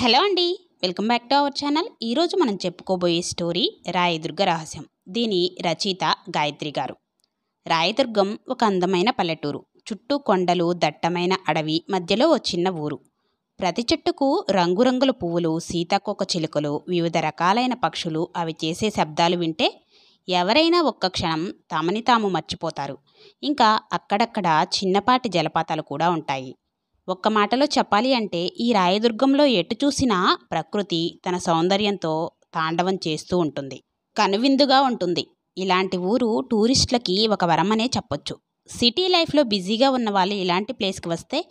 Hello అండి, welcome back to our channel. ఈరోజు మనం చెప్పుకోబోయే స్టోరీ రాయదుర్గ రహస్యం. దీని రచయిత గాయత్రి గారు. రాయదుర్గం ఒక అందమైన పల్లెటూరు. చుట్టూ కొండలు, దట్టమైన అడవి, మధ్యలో ఓ చిన్న ఊరు. ప్రతి చెట్టుకు రంగురంగుల పువ్వులు, సీతాకోక చిలుకలు, వివిధ రకాలైన పక్షులు. అవి చేసే శబ్దాలు వింటే ఎవరైనా ఒక్క క్షణం తమని తాము మర్చిపోతారు. ఇంకా అక్కడక్కడ చిన్నపాటి జలపాతాలు కూడా ఉంటాయి. ఒక్క మాటలో చెప్పాలి అంటే ఈ రాయదుర్గంలో ఎటు చూసినా ప్రకృతి తన సౌందర్యంతో తాండవం చేస్తూ ఉంటుంది. కనువిందుగా ఉంటుంది. ఇలాంటి ఊరు టూరిస్టులకి ఒక వరమనే చెప్పొచ్చు. సిటీ లైఫ్లో బిజీగా ఉన్న వాళ్ళు ఇలాంటి ప్లేస్కి వస్తే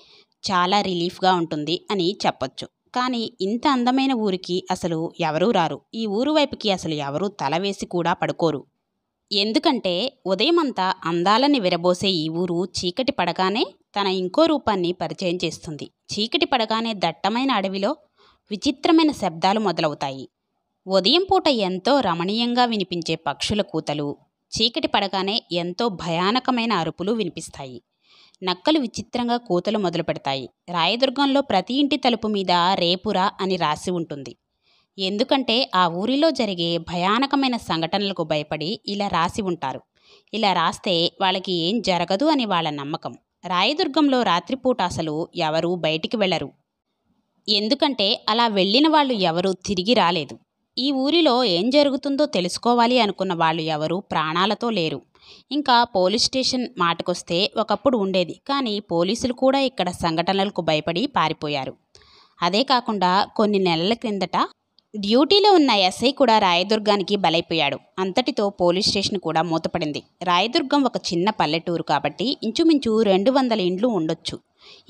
చాలా రిలీఫ్గా ఉంటుంది అని చెప్పొచ్చు. కానీ ఇంత అందమైన ఊరికి అసలు ఎవరూ రారు. ఈ ఊరు వైపుకి అసలు ఎవరూ తల వేసి కూడా పడుకోరు. ఎందుకంటే ఉదయమంతా అందాలని విరబోసే ఈ ఊరు చీకటి పడగానే తన ఇంకో రూపాన్ని పరిచయం చేస్తుంది. చీకటి పడగానే దట్టమైన అడవిలో విచిత్రమైన శబ్దాలు మొదలవుతాయి. ఉదయం పూట ఎంతో రమణీయంగా వినిపించే పక్షుల కూతలు, చీకటి పడగానే ఎంతో భయానకమైన అరుపులు వినిపిస్తాయి. నక్కలు విచిత్రంగా కూతలు మొదలు పెడతాయి. రాయదుర్గంలో ప్రతి ఇంటి తలుపు మీద రేపురా అని రాసి ఉంటుంది. ఎందుకంటే ఆ ఊరిలో జరిగే భయానకమైన సంఘటనలకు భయపడి ఇలా రాసి ఉంటారు. ఇలా రాస్తే వాళ్ళకి ఏం జరగదు అని వాళ్ళ నమ్మకం. రాయదుర్గంలో రాత్రిపూట అసలు ఎవరూ బయటికి వెళ్ళరు. ఎందుకంటే అలా వెళ్ళిన వాళ్ళు ఎవరూ తిరిగి రాలేదు. ఈ ఊరిలో ఏం జరుగుతుందో తెలుసుకోవాలి అనుకున్న వాళ్ళు ఎవరూ ప్రాణాలతో లేరు. ఇంకా పోలీస్ స్టేషన్ మాటకొస్తే ఒకప్పుడు ఉండేది, కానీ పోలీసులు కూడా ఇక్కడ సంఘటనలకు భయపడి పారిపోయారు. అదే కాకుండా కొన్ని నెలల క్రిందట డ్యూటీలో ఉన్న ఎస్ఐ కూడా రాయదుర్గానికి బలైపోయాడు. అంతటితో పోలీస్ స్టేషన్ కూడా మూతపడింది. రాయదుర్గం ఒక చిన్న పల్లెటూరు కాబట్టి ఇంచుమించు 200 ఇండ్లు ఉండొచ్చు.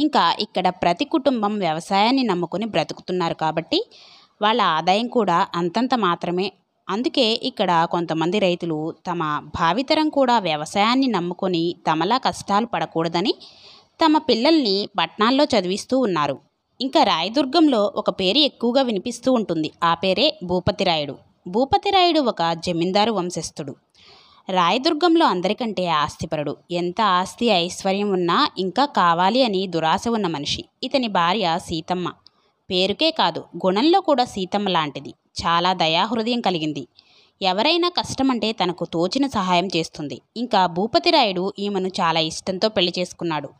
ఇంకా ఇక్కడ ప్రతి కుటుంబం వ్యవసాయాన్ని నమ్ముకొని బ్రతుకుతున్నారు కాబట్టి వాళ్ళ ఆదాయం కూడా అంతంత మాత్రమే. అందుకే ఇక్కడ కొంతమంది రైతులు తమ భావితరం కూడా వ్యవసాయాన్ని నమ్ముకొని తమలా కష్టాలు పడకూడదని తమ పిల్లల్ని పట్నాల్లో చదివిస్తూ ఉన్నారు. ఇంకా రాయదుర్గంలో ఒక పేరు ఎక్కువగా వినిపిస్తూ ఉంటుంది. ఆ పేరే భూపతిరాయుడు. భూపతిరాయుడు ఒక జమీందారు వంశస్థుడు. రాయదుర్గంలో అందరికంటే ఆస్తిపరుడు. ఎంత ఆస్తి ఐశ్వర్యం ఉన్నా ఇంకా కావాలి అని దురాశ ఉన్న మనిషి. ఇతని భార్య సీతమ్మ. పేరుకే కాదు, గుణంలో కూడా సీతమ్మ లాంటిది. చాలా దయాహృదయం కలిగింది. ఎవరైనా కష్టమంటే తనకు తోచిన సహాయం చేస్తుంది. ఇంకా భూపతిరాయుడు ఈమెను చాలా ఇష్టంతో పెళ్లి చేసుకున్నాడు.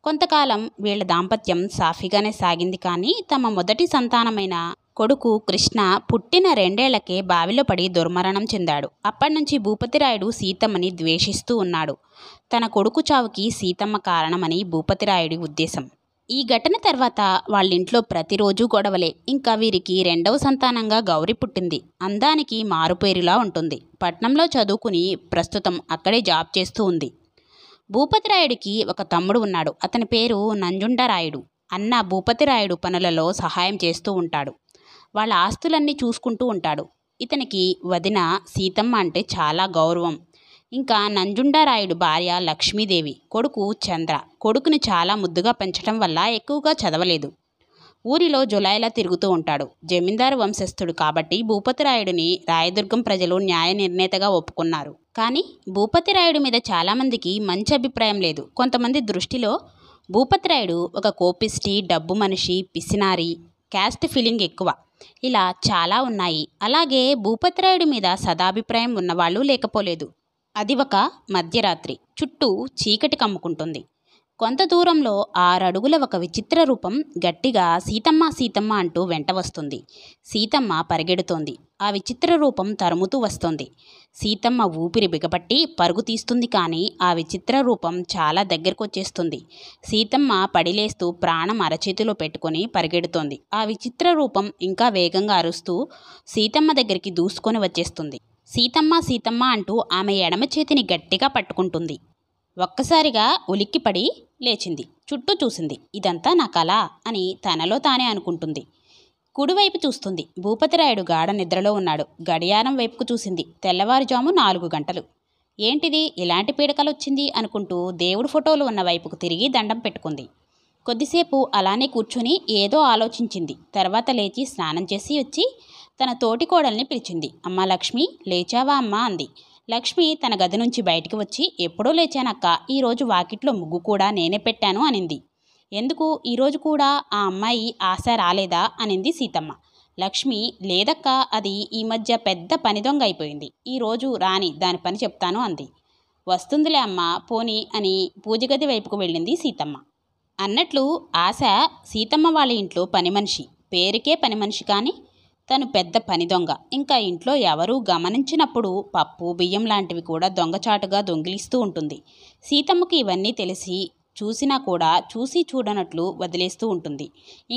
కొంతకాలం వీళ్ల దాంపత్యం సాఫీగానే సాగింది. కానీ తమ మొదటి సంతానమైన కొడుకు కృష్ణ పుట్టిన 2 ఏళ్లకే బావిలో పడి దుర్మరణం చెందాడు. అప్పటినుంచి భూపతిరాయుడు సీతమ్మని ద్వేషిస్తూ ఉన్నాడు. తన కొడుకు చావుకి సీతమ్మ కారణమని భూపతిరాయుడి ఉద్దేశం. ఈ ఘటన తర్వాత వాళ్ళింట్లో ప్రతిరోజు గొడవలే. ఇంకా వీరికి 2వ సంతానంగా గౌరి పుట్టింది. అందానికి మారుపేరులా ఉంటుంది. పట్నంలో చదువుకుని ప్రస్తుతం అక్కడే జాబ్ చేస్తూ ఉంది. భూపతిరాయుడికి ఒక తమ్ముడు ఉన్నాడు. అతని పేరు నంజుండరాయుడు. అన్న భూపతిరాయుడు పనులలో సహాయం చేస్తూ ఉంటాడు. వాళ్ళ ఆస్తులన్నీ చూసుకుంటూ ఉంటాడు. ఇతనికి వదిన సీతమ్మ అంటే చాలా గౌరవం. ఇంకా నంజుండరాయుడు భార్య లక్ష్మీదేవి, కొడుకు చంద్ర. కొడుకుని చాలా ముద్దుగా పెంచడం వల్ల ఎక్కువగా చదవలేదు. ఊరిలో జులాయిలా తిరుగుతూ ఉంటాడు. జమీందారు వంశస్థుడు కాబట్టి భూపతిరాయుడిని రాయదుర్గం ప్రజలు న్యాయ నిర్ణేతగా ఒప్పుకున్నారు. కానీ భూపతిరాయుడి మీద చాలామందికి మంచి అభిప్రాయం లేదు. కొంతమంది దృష్టిలో భూపతిరాయుడు ఒక కోపిష్టి, డబ్బు మనిషి, పిసినారి, క్యాస్ట్ ఫీలింగ్ ఎక్కువ. ఇలా చాలా ఉన్నాయి. అలాగే భూపతిరాయుడి మీద సదాభిప్రాయం ఉన్నవాళ్ళు లేకపోలేదు. అది ఒక మధ్యరాత్రి. చుట్టూ చీకటి కమ్ముకుంటుంది. కొంత దూరంలో 6 అడుగుల ఒక విచిత్ర రూపం గట్టిగా సీతమ్మ సీతమ్మ అంటూ వెంట వస్తుంది. సీతమ్మ పరిగెడుతోంది. ఆ విచిత్ర రూపం తరుముతూ వస్తోంది. సీతమ్మ ఊపిరి బిగపట్టి పరుగు తీస్తుంది. కానీ ఆ విచిత్ర రూపం చాలా దగ్గరకొచ్చేస్తుంది. సీతమ్మ పడిలేస్తూ ప్రాణం అరచేతిలో పెట్టుకొని పరిగెడుతోంది. ఆ విచిత్ర రూపం ఇంకా వేగంగా అరుస్తూ సీతమ్మ దగ్గరికి దూసుకొని వచ్చేస్తుంది. సీతమ్మ సీతమ్మ అంటూ ఆమె ఎడమ చేతిని గట్టిగా పట్టుకుంటుంది. ఒక్కసారిగా ఉలిక్కిపడి లేచింది. చుట్టూ చూసింది. ఇదంతా నా కల అని తనలో తానే అనుకుంటుంది. కుడివైపు చూస్తుంది. భూపతిరాయుడు గాఢ నిద్రలో ఉన్నాడు. గడియారం వైపుకు చూసింది. తెల్లవారుజాము 4 గంటలు. ఏంటిది ఇలాంటి పీడకలొచ్చింది అనుకుంటూ దేవుడి ఫోటోలు ఉన్న వైపుకు తిరిగి దండం పెట్టుకుంది. కొద్దిసేపు అలానే కూర్చుని ఏదో ఆలోచించింది. తర్వాత లేచి స్నానం చేసి వచ్చి తన తోటి కోడల్ని పిలిచింది. అమ్మా లక్ష్మి, లేచావా అమ్మా అంది. లక్ష్మి తన గది నుంచి బయటికి వచ్చి, ఎప్పుడో లేచానక్క, ఈరోజు వాకిట్లో ముగ్గు కూడా నేనే పెట్టాను అనింది. ఎందుకు ఈరోజు కూడా ఆ అమ్మాయి ఆశ రాలేదా అనింది సీతమ్మ. లక్ష్మి, లేదక్క, అది ఈ మధ్య పెద్ద పని దొంగ అయిపోయింది. ఈరోజు రాని దాని పని చెప్తాను అంది. వస్తుందిలే అమ్మ, పోనీ అని పూజగది వైపుకు వెళ్ళింది సీతమ్మ. అన్నట్లు ఆశ సీతమ్మ వాళ్ళ ఇంట్లో పని మనిషి, పేరుకే పని మనిషి, కానీ తను పెద్ద పని దొంగ. ఇంకా ఇంట్లో ఎవరూ గమనించినప్పుడు పప్పు బియ్యం లాంటివి కూడా దొంగచాటుగా దొంగిలిస్తూ ఉంటుంది. సీతమ్మకి ఇవన్నీ తెలిసి చూసినా కూడా చూసి చూడనట్లు వదిలేస్తూ ఉంటుంది.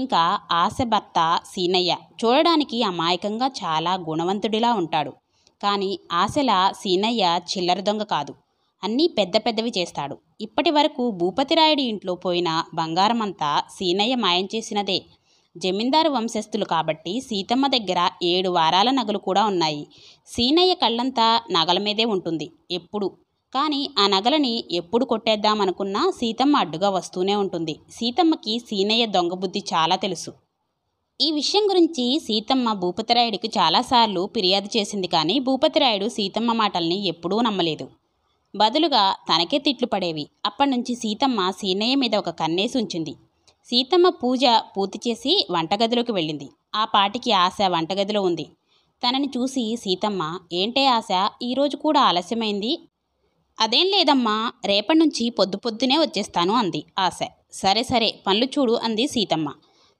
ఇంకా ఆశ భర్త సీనయ్య చూడడానికి అమాయకంగా చాలా గుణవంతుడిలా ఉంటాడు. కానీ ఆశల సీనయ్య చిల్లర దొంగ కాదు, అన్నీ పెద్ద పెద్దవి చేస్తాడు. ఇప్పటి వరకు భూపతిరాయుడి ఇంట్లో పోయిన బంగారమంతా సీనయ్య మాయం చేసినదే. జమీందారు వంశస్థులు కాబట్టి సీతమ్మ దగ్గర 7 వారాల నగలు కూడా ఉన్నాయి. సీనయ్య కళ్ళంతా నగల మీదే ఉంటుంది ఎప్పుడు. కానీ ఆ నగలని ఎప్పుడు కొట్టేద్దామనుకున్నా సీతమ్మ అడ్డుగా వస్తూనే ఉంటుంది. సీతమ్మకి సీనయ్య దొంగ బుద్ధి చాలా తెలుసు. ఈ విషయం గురించి సీతమ్మ భూపతిరాయుడికి చాలాసార్లు ఫిర్యాదు చేసింది, కానీ భూపతిరాయుడు సీతమ్మ మాటల్ని ఎప్పుడూ నమ్మలేదు. బదులుగా తనకే తిట్లు పడేవి. అప్పటినుంచి సీతమ్మ సీనయ్య మీద ఒక కన్నేసి ఉంచింది. సీతమ్మ పూజ పూర్తి చేసి వంటగదిలోకి వెళ్ళింది. ఆ పాటికి ఆశ వంటగదిలో ఉంది. తనని చూసి సీతమ్మ, ఏంటే ఆశ, ఈరోజు కూడా ఆలస్యమైంది? అదేం లేదమ్మా, రేపటి నుంచి పొద్దునే వచ్చేస్తాను అంది ఆశ. సరే సరే, పనులు చూడు అంది సీతమ్మ.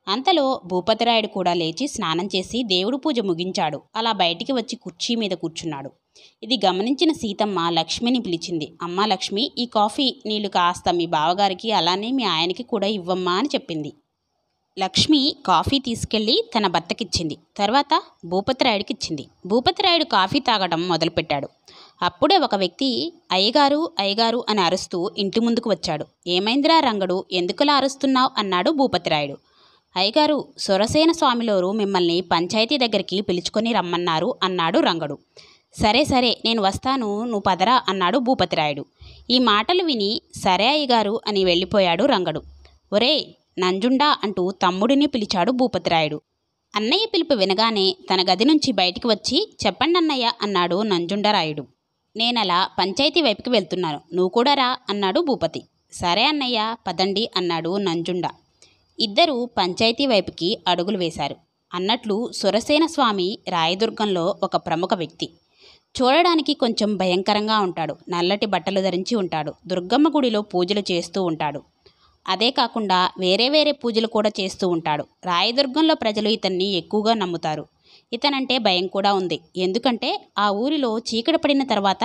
అంతలో భూపతిరాయుడు కూడా లేచి స్నానం చేసి దేవుడు పూజ ముగించాడు. అలా బయటికి వచ్చి కుర్చీ మీద కూర్చున్నాడు. ఇది గమనించిన సీతమ్మ లక్ష్మిని పిలిచింది. అమ్మా లక్ష్మి, ఈ కాఫీ నీళ్లు కాస్త మీ బావగారికి అలానే మీ ఆయనకి కూడా ఇవ్వమ్మా అని చెప్పింది. లక్ష్మి కాఫీ తీసుకెళ్లి తన భర్తకిచ్చింది. తర్వాత భూపతిరాయుడికి ఇచ్చింది. భూపతిరాయుడు కాఫీ తాగడం మొదలుపెట్టాడు. అప్పుడే ఒక వ్యక్తి అయ్యగారు అయ్యగారు అని అరుస్తూ ఇంటి ముందుకు వచ్చాడు. ఏమైందిరా రంగడు, ఎందుకులా అరుస్తున్నావు అన్నాడు భూపతిరాయుడు. అయ్యగారు, సొరసేన స్వామిలోరు మిమ్మల్ని పంచాయతీ దగ్గరికి పిలుచుకొని రమ్మన్నారు అన్నాడు రంగడు. సరే సరే, నేను వస్తాను, నువ్వు పదరా అన్నాడు భూపతిరాయుడు. ఈ మాటలు విని సరే అయ్యగారు అని వెళ్ళిపోయాడు రంగడు. ఒరే నంజుండా అంటూ తమ్ముడిని పిలిచాడు భూపతిరాయుడు. అన్నయ్య పిలుపు వినగానే తన గది నుంచి బయటికి వచ్చి చెప్పండి అన్నయ్య అన్నాడు నంజుండరాయుడు. నేనలా పంచాయతీ వైపుకి వెళ్తున్నాను, నువ్వు కూడా రా అన్నాడు భూపతి. సరే అన్నయ్య పదండి అన్నాడు నంజుండ. ఇద్దరూ పంచాయతీ వైపుకి అడుగులు వేశారు. అన్నట్లు సురసేన స్వామి రాయదుర్గంలో ఒక ప్రముఖ వ్యక్తి. చూడడానికి కొంచెం భయంకరంగా ఉంటాడు. నల్లటి బట్టలు ధరించి ఉంటాడు. దుర్గమ్మ గుడిలో పూజలు చేస్తూ ఉంటాడు. అదే కాకుండా వేరే వేరే పూజలు కూడా చేస్తూ ఉంటాడు. రాయదుర్గంలో ప్రజలు ఇతన్ని ఎక్కువగా నమ్ముతారు. ఇతనంటే భయం కూడా ఉంది. ఎందుకంటే ఆ ఊరిలో చీకటి పడిన తర్వాత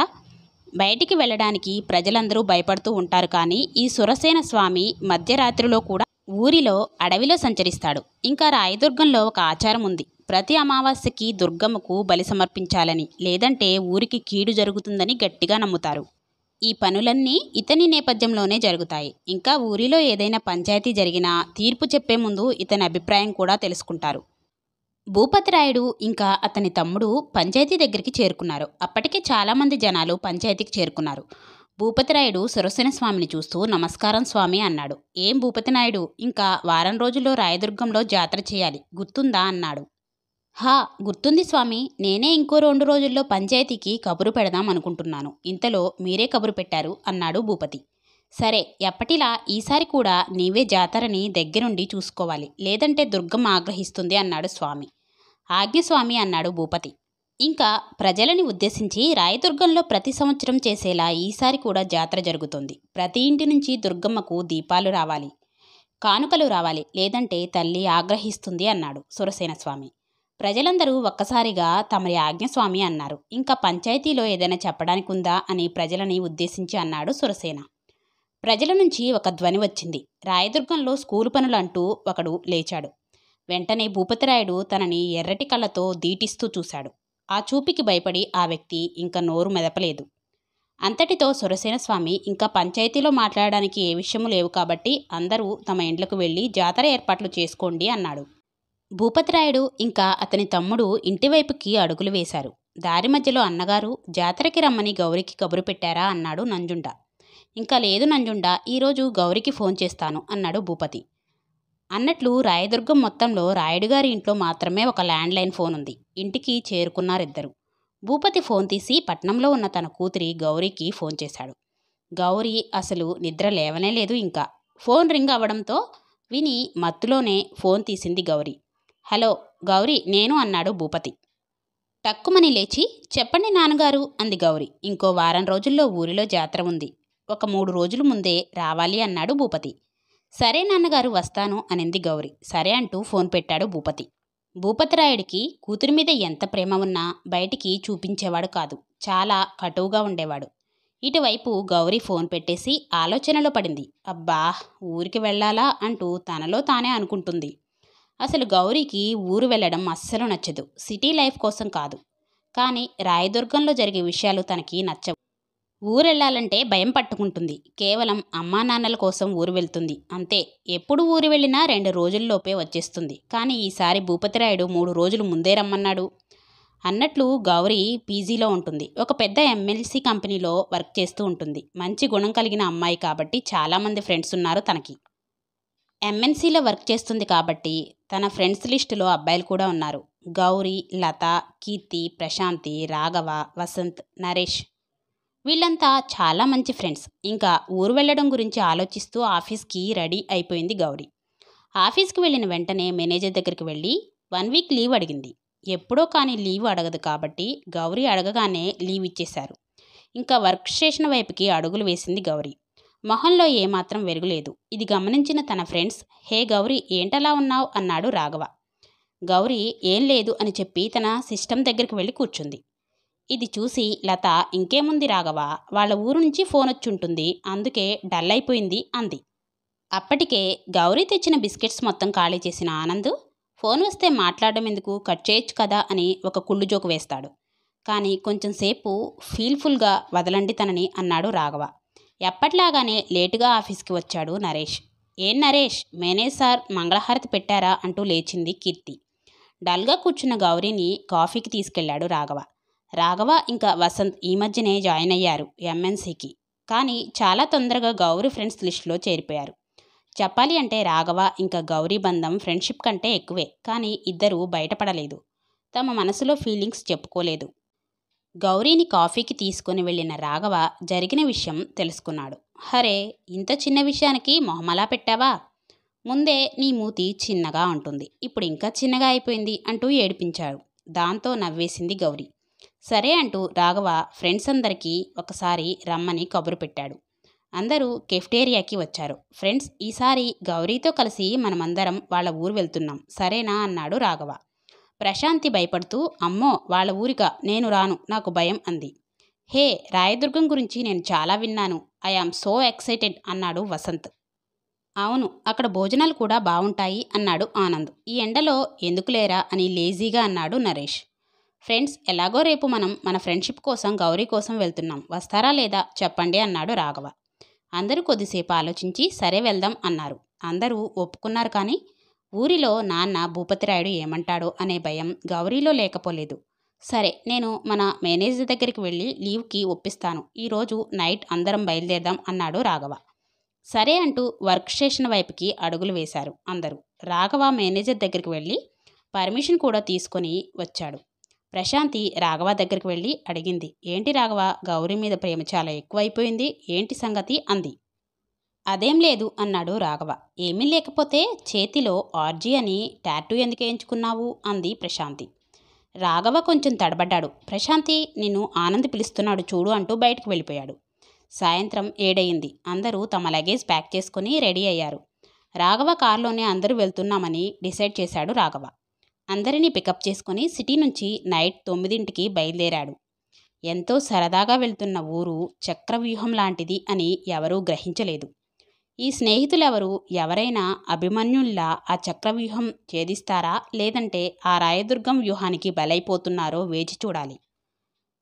బయటికి వెళ్ళడానికి ప్రజలందరూ భయపడుతూ ఉంటారు. కానీ ఈ సురసేన స్వామి మధ్యరాత్రిలో కూడా ఊరిలో అడవిలో సంచరిస్తాడు. ఇంకా రాయదుర్గంలో ఒక ఆచారం ఉంది. ప్రతి అమావాస్యకి దుర్గమ్మకు బలి సమర్పించాలని, లేదంటే ఊరికి కీడు జరుగుతుందని గట్టిగా నమ్ముతారు. ఈ పనులన్నీ ఇతని నేపథ్యంలోనే జరుగుతాయి. ఇంకా ఊరిలో ఏదైనా పంచాయతీ జరిగినా తీర్పు చెప్పే ముందు ఇతని అభిప్రాయం కూడా తెలుసుకుంటారు. భూపతిరాయుడు ఇంకా అతని తమ్ముడు పంచాయతీ దగ్గరికి చేరుకున్నారు. అప్పటికే చాలామంది జనాలు పంచాయతీకి చేరుకున్నారు. భూపతిరాయుడు సురసేన స్వామిని చూస్తూ నమస్కారం స్వామి అన్నాడు. ఏం భూపతినాయుడు, ఇంకా వారం రోజుల్లో రాయదుర్గంలో జాతర చేయాలి, గుర్తుందా అన్నాడు. హా, గుర్తుంది స్వామి, నేనే ఇంకో 2 రోజుల్లో పంచాయతీకి కబురు పెడదాం అనుకుంటున్నాను. ఇంతలో మీరే కబురు పెట్టారు అన్నాడు భూపతి. సరే, ఎప్పటిలా ఈసారి కూడా నీవే జాతరని దగ్గరుండి చూసుకోవాలి, లేదంటే దుర్గమ్మ ఆగ్రహిస్తుంది అన్నాడు స్వామి. ఆజ్ఞ స్వామి అన్నాడు భూపతి. ఇంకా ప్రజలని ఉద్దేశించి రాయదుర్గంలో ప్రతి సంవత్సరం చేసేలా ఈసారి కూడా జాతర జరుగుతుంది. ప్రతి ఇంటి నుంచి దుర్గమ్మకు దీపాలు రావాలి, కానుకలు రావాలి, లేదంటే తల్లి ఆగ్రహిస్తుంది అన్నాడు సురసేన స్వామి. ప్రజలందరూ ఒక్కసారిగా తమరి ఆజ్ఞ స్వామి అన్నారు. ఇంకా పంచాయతీలో ఏదైనా చెప్పడానికి ఉందా అని ప్రజలని ఉద్దేశించి అన్నాడు సురసేన. ప్రజల నుంచి ఒక ధ్వని వచ్చింది. రాయదుర్గంలో స్కూలు పనులు అంటూ ఒకడు లేచాడు. వెంటనే భూపతిరాయుడు తనని ఎర్రటి కళ్ళతో దీటిస్తూ చూశాడు. ఆ చూపికి భయపడి ఆ వ్యక్తి ఇంకా నోరు మెదపలేదు. అంతటితో సురసేన స్వామి, ఇంకా పంచాయతీలో మాట్లాడడానికి ఏ విషయము లేవు కాబట్టి అందరూ తమ ఇండ్లకు వెళ్ళి జాతర ఏర్పాట్లు చేసుకోండి అన్నాడు. భూపతిరాయుడు ఇంకా అతని తమ్ముడు ఇంటివైపుకి అడుగులు వేశారు. దారి మధ్యలో అన్నగారు, జాతరకి రమ్మని గౌరికి కబురు పెట్టారా అన్నాడు నంజుండ. ఇంకా లేదు నంజుండ, ఈరోజు గౌరికి ఫోన్ చేస్తాను అన్నాడు భూపతి. అన్నట్లు రాయదుర్గం మొత్తంలో రాయుడుగారి ఇంట్లో మాత్రమే ఒక ల్యాండ్లైన్ ఫోన్ ఉంది. ఇంటికి చేరుకున్నారిద్దరు. భూపతి ఫోన్ తీసి పట్నంలో ఉన్న తన కూతురి గౌరికి ఫోన్ చేశాడు. గౌరీ అసలు నిద్ర లేవనే లేదు. ఇంకా ఫోన్ రింగ్ అవ్వడంతో విని మత్తులోనే ఫోన్ తీసింది గౌరీ. హలో గౌరీ నేను అన్నాడు భూపతి. టక్కుమని లేచి చెప్పండి నాన్నగారు అంది గౌరీ. ఇంకో వారం రోజుల్లో ఊరిలో జాతర ఉంది. ఒక 3 రోజుల ముందే రావాలి అన్నాడు భూపతి. సరే నాన్నగారు వస్తాను అనింది గౌరీ. సరే అంటూ ఫోన్ పెట్టాడు భూపతి. భూపతిరాయుడికి కూతురి మీద ఎంత ప్రేమ ఉన్నా బయటికి చూపించేవాడు కాదు. చాలా కటువుగా ఉండేవాడు. ఇటువైపు గౌరీ ఫోన్ పెట్టేసి ఆలోచనలో పడింది. అబ్బా ఊరికి వెళ్ళాలా అంటూ తనలో తానే అనుకుంటుంది. అసలు గౌరీకి ఊరు వెళ్ళడం అస్సలు నచ్చదు. సిటీ లైఫ్ కోసం కాదు, కానీ రాయదుర్గంలో జరిగే విషయాలు తనకి నచ్చవు. ఊరెళ్ళాలంటే భయం పట్టుకుంటుంది. కేవలం అమ్మా నాన్నల కోసం ఊరు వెళ్తుంది అంతే. ఎప్పుడు ఊరు వెళ్ళినా 2 రోజుల్లోపే వచ్చేస్తుంది. కానీ ఈసారి భూపతిరాయుడు 3 రోజులు ముందే రమ్మన్నాడు. అన్నట్లు గౌరీ పీజీలో ఉంటుంది. ఒక పెద్ద ఎంఎల్సీ కంపెనీలో వర్క్ చేస్తూ ఉంటుంది. మంచి గుణం కలిగిన అమ్మాయి కాబట్టి చాలామంది ఫ్రెండ్స్ ఉన్నారు తనకి. ఎంఎన్సీలో వర్క్ చేస్తుంది కాబట్టి తన ఫ్రెండ్స్ లిస్టులో అబ్బాయిలు కూడా ఉన్నారు. గౌరీ, లత, కీర్తి, ప్రశాంతి, రాఘవ, వసంత్, నరేష్ వీళ్ళంతా చాలా మంచి ఫ్రెండ్స్. ఇంకా ఊరు వెళ్ళడం గురించి ఆలోచిస్తూ ఆఫీస్కి రెడీ అయిపోయింది గౌరీ. ఆఫీస్కి వెళ్ళిన వెంటనే మేనేజర్ దగ్గరికి వెళ్ళి 1 వీక్ లీవ్ అడిగింది. ఎప్పుడో కానీ లీవ్ అడగదు కాబట్టి గౌరీ అడగగానే లీవ్ ఇచ్చేశారు. ఇంకా వర్క్ స్టేషన్ వైపుకి అడుగులు వేసింది గౌరీ. మొహంలో ఏమాత్రం వెరుగులేదు. ఇది గమనించిన తన ఫ్రెండ్స్ హే గౌరీ ఏంటలా ఉన్నావు అన్నాడు రాఘవ. గౌరీ ఏం లేదు అని చెప్పి తన సిస్టమ్ దగ్గరికి వెళ్ళి కూర్చుంది. ఇది చూసి లత ఇంకేముంది రాఘవ, వాళ్ళ ఊరు నుంచి ఫోన్ వచ్చుంటుంది, అందుకే డల్ అయిపోయింది అంది. అప్పటికే గౌరీ తెచ్చిన బిస్కెట్స్ మొత్తం ఖాళీ చేసిన ఆనంద్ ఫోన్ వస్తే మాట్లాడడం ఎందుకు, కట్ చేయొచ్చు కదా అని ఒక కుళ్ళు జోకు వేస్తాడు. కానీ కొంచెం సేపు ఫీల్ఫుల్గా వదలండి తనని అన్నాడు రాఘవ. ఎప్పట్లాగానే లేటుగా ఆఫీస్కి వచ్చాడు నరేష్. ఏం నరేష్ మేనేజ్ సార్ మంగళహారతి పెట్టారా అంటూ లేచింది కీర్తి. డల్గా కూర్చున్న గౌరీని కాఫీకి తీసుకెళ్లాడు రాఘవ. రాఘవ ఇంకా వసంత్ ఈ మధ్యనే జాయిన్ అయ్యారు ఎంఎన్సీకి. కానీ చాలా తొందరగా గౌరీ ఫ్రెండ్స్ లిస్టులో చేరిపోయారు. చెప్పాలి అంటే రాఘవ ఇంకా గౌరీ బంధం ఫ్రెండ్షిప్ కంటే ఎక్కువే. కానీ ఇద్దరూ బయటపడలేదు. తమ మనసులో ఫీలింగ్స్ చెప్పుకోలేదు. గౌరీని కాఫీకి తీసుకుని వెళ్ళిన రాఘవ జరిగిన విషయం తెలుసుకున్నాడు. హరే ఇంత చిన్న విషయానికి మొహమలా పెట్టావా? ముందే నీ మూతి చిన్నగా ఉంటుంది, ఇప్పుడు ఇంకా చిన్నగా అయిపోయింది అంటూ ఏడిపించాడు. దాంతో నవ్వేసింది గౌరీ. సరే అంటూ రాఘవ ఫ్రెండ్స్ అందరికీ ఒకసారి రమ్మని కబురు పెట్టాడు. అందరూ కెఫ్టేరియాకి వచ్చారు. ఫ్రెండ్స్ ఈసారి గౌరీతో కలిసి మనమందరం వాళ్ళ ఊరు వెళ్తున్నాం సరేనా అన్నాడు రాఘవ. ప్రశాంతి భయపడుతూ అమ్మో వాళ్ళ ఊరికా, నేను రాను, నాకు భయం అంది. హే రాయదుర్గం గురించి నేను చాలా విన్నాను, ఐ ఆమ్ సో ఎక్సైటెడ్ అన్నాడు వసంత్. అవును అక్కడ భోజనాలు కూడా బాగుంటాయి అన్నాడు ఆనంద్. ఈ ఎండలో ఎందుకు లేరా అని లేజీగా అన్నాడు నరేష్. ఫ్రెండ్స్ ఎలాగో రేపు మనం మన ఫ్రెండ్షిప్ కోసం గౌరీ కోసం వెళ్తున్నాం, వస్తారా లేదా చెప్పండి అన్నాడు రాఘవ. అందరూ కొద్దిసేపు ఆలోచించి సరే వెళ్దాం అన్నారు. అందరూ ఒప్పుకున్నారు. కానీ ఊరిలో నాన్న భూపతిరాయుడు ఏమంటాడో అనే భయం గౌరీలో లేకపోలేదు. సరే నేను మన మేనేజర్ దగ్గరికి వెళ్ళి లీవ్కి ఒప్పిస్తాను, ఈరోజు నైట్ అందరం బయలుదేరదాం అన్నాడు రాఘవ. సరే అంటూ వర్క్ స్టేషన్ వైపుకి అడుగులు వేశారు అందరూ. రాఘవ మేనేజర్ దగ్గరికి వెళ్ళి పర్మిషన్ కూడా తీసుకొని వచ్చాడు. ప్రశాంతి రాఘవ దగ్గరికి వెళ్ళి అడిగింది. ఏంటి రాఘవ, గౌరీ మీద ప్రేమ చాలా ఎక్కువైపోయింది, ఏంటి సంగతి అంది. అదేం లేదు అన్నాడు రాఘవ. ఏమీ లేకపోతే చేతిలో ఆర్జీ అని టాటూ ఎందుకు వేయించుకున్నావు అంది ప్రశాంతి. రాఘవ కొంచెం తడబడ్డాడు. ప్రశాంతి నిన్ను ఆనంద్ పిలుస్తున్నాడు చూడు అంటూ బయటకు వెళ్ళిపోయాడు. సాయంత్రం 7 అయింది. అందరూ తమ లగేజ్ ప్యాక్ చేసుకుని రెడీ అయ్యారు. రాఘవ కారులోనే అందరూ వెళ్తున్నామని డిసైడ్ చేశాడు రాఘవ. అందరినీ పికప్ చేసుకుని సిటీ నుంచి నైట్ 9ంటికి బయలుదేరాడు. ఎంతో సరదాగా వెళ్తున్న ఊరు చక్రవ్యూహం లాంటిది అని ఎవరూ గ్రహించలేదు. ఈ స్నేహితులెవరు ఎవరైనా అభిమన్యుల్లా ఆ చక్రవ్యూహం ఛేదిస్తారా, లేదంటే ఆ రాయదుర్గం వ్యూహానికి బలైపోతున్నారో వేచి చూడాలి.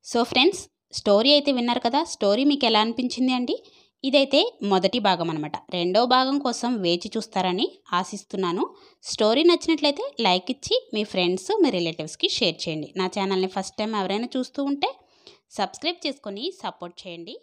సో ఫ్రెండ్స్ స్టోరీ అయితే విన్నారు కదా. స్టోరీ మీకు ఎలా అనిపించింది అండి? ఇదైతే మొదటి భాగం అనమాట. రెండో భాగం కోసం వేచి చూస్తారని ఆశిస్తున్నాను. స్టోరీ నచ్చినట్లయితే లైక్ ఇచ్చి మీ ఫ్రెండ్స్ మీ రిలేటివ్స్కి షేర్ చేయండి. నా ఛానల్ని ఫస్ట్ టైం ఎవరైనా చూస్తూ ఉంటే సబ్స్క్రైబ్ చేసుకొని సపోర్ట్ చేయండి.